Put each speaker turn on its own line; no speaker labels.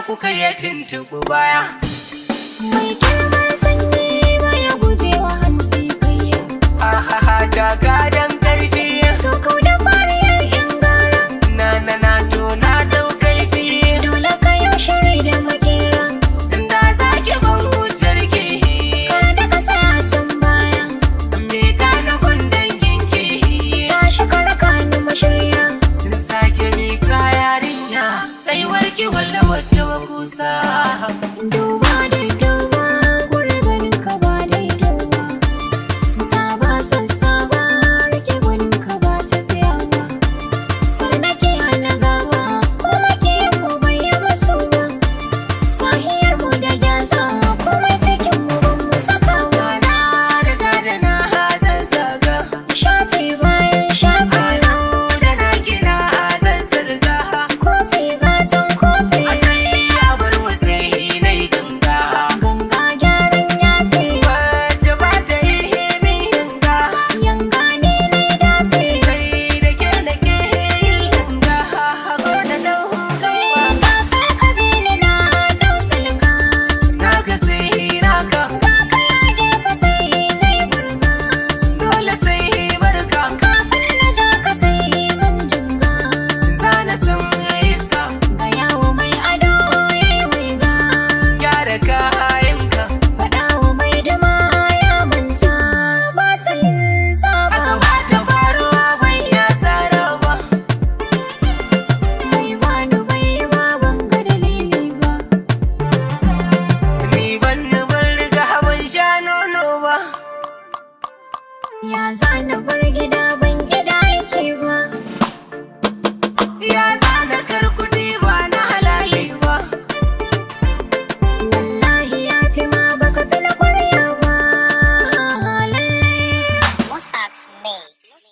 kuka ya tuntuɓi baya.
Mai kirmar sanyi baya gujewa hantsi kayya.
Ahaha daga dan karfi.
To kau da fariyar yan gara.
Na to na dau kaifi.
Dole ka yau shiri da makera.
Da zaki ban wutar ki.
Kar da ka tsaya can baya.
Me ka na gundan kinki.
Tashi ka raka ni mashirya.
Sake mi ka yarinya. Tsaiwar ki walla wata kusa.